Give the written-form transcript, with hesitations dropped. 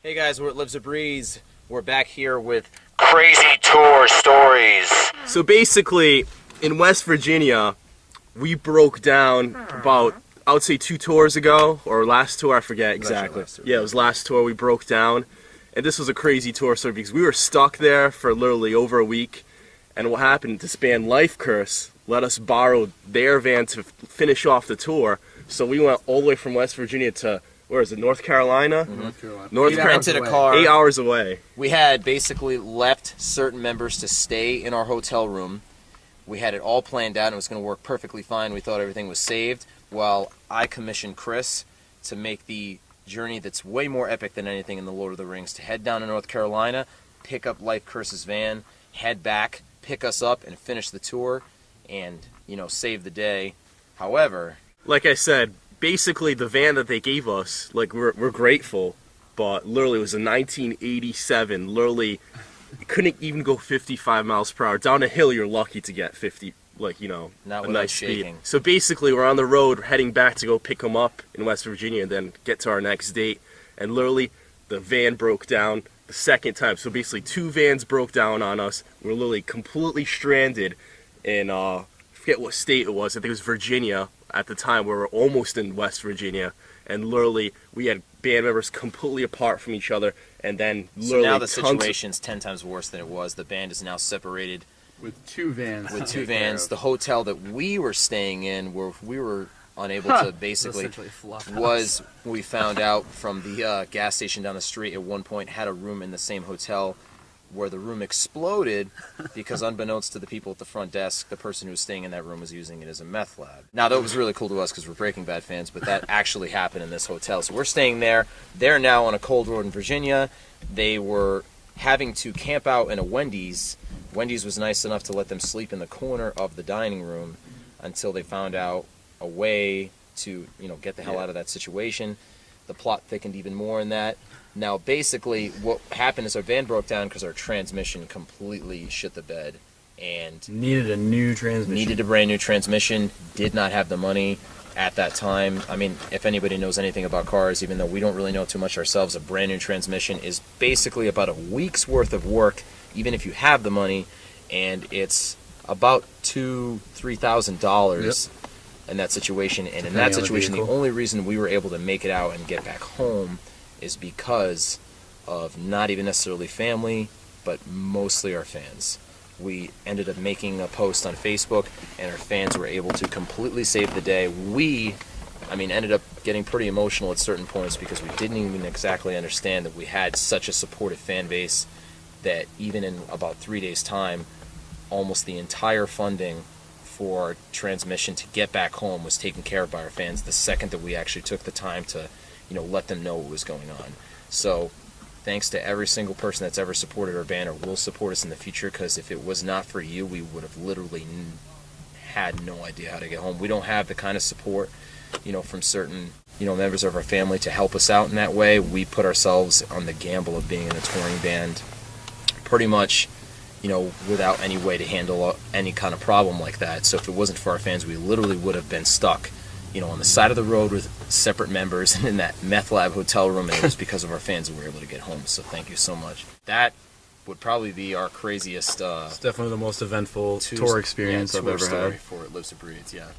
Hey guys, we're at Lives a Breeze. We're back here with crazy tour stories. So basically, in West Virginia, we broke down about, I would say 2 tours ago, or last tour, I forget exactly. Yeah, it was last tour we broke down. And this was a crazy tour story because we were stuck there for literally over a week. And what happened, this band Life Curse let us borrow their van to finish off the tour. So we went all the way from West Virginia to, where is it, North Carolina? Mm-hmm. North Carolina. Rented a car. 8 hours away. We had basically left certain members to stay in our hotel room. We had it all planned out and it was going to work perfectly fine. We thought everything was saved. Well, I commissioned Chris to make the journey that's way more epic than anything in the Lord of the Rings, to head down to North Carolina, pick up Life Curse's van, head back, pick us up, and finish the tour and, save the day. However, like I said, basically the van that they gave us, like, we're grateful, but literally it was a 1987, literally couldn't even go 55 miles per hour. Down a hill you're lucky to get 50, not a without nice shaking. speed. So basically we're on the road heading back to go pick them up in West Virginia and then get to our next date, and literally the van broke down the second time. So basically 2 vans broke down on us. We're literally completely stranded in, I forget what state it was, I think it was Virginia at the time. We were almost in West Virginia, and literally we had band members completely apart from each other, and then literally so now the situation's 10 times worse than it was. The band is now separated with 2 vans. The hotel that we were staying in, where we were unable to basically, was, we found out from the gas station down the street at one point, had a room in the same hotel where the room exploded because, unbeknownst to the people at the front desk, the person who was staying in that room was using it as a meth lab. Now, that was really cool to us because we're Breaking Bad fans, but that actually happened in this hotel. So we're staying there. They're now on a cold road in Virginia. They were having to camp out in a Wendy's. Wendy's was nice enough to let them sleep in the corner of the dining room until they found out a way to, get the hell out of that situation. The plot thickened even more in that. Now, basically, what happened is our van broke down because our transmission completely shit the bed and needed a new transmission. Needed a brand new transmission. Did not have the money at that time. I mean, if anybody knows anything about cars, even though we don't really know too much ourselves, a brand new transmission is basically about a week's worth of work, even if you have the money, and it's about $2,000-$3,000 in that situation. And in that situation, the only reason we were able to make it out and get back home is because of not even necessarily family, but mostly our fans. We ended up making a post on Facebook, and our fans were able to completely save the day. We ended up getting pretty emotional at certain points because we didn't even exactly understand that we had such a supportive fan base that even in about 3 days' time, almost the entire funding for our transmission to get back home was taken care of by our fans the second that we actually took the time to let them know what was going on. So thanks to every single person that's ever supported our band or will support us in the future, because if it was not for you, we would have literally had no idea how to get home. We don't have the kind of support, from certain, members of our family to help us out in that way. We put ourselves on the gamble of being in a touring band pretty much, without any way to handle any kind of problem like that. So if it wasn't for our fans, we literally would have been stuck on the side of the road with separate members and in that meth lab hotel room, and it was because of our fans that we were able to get home. So thank you so much. That would probably be our craziest... it's definitely the most eventful tour experience I've ever had. For Lives a Breeze, yeah.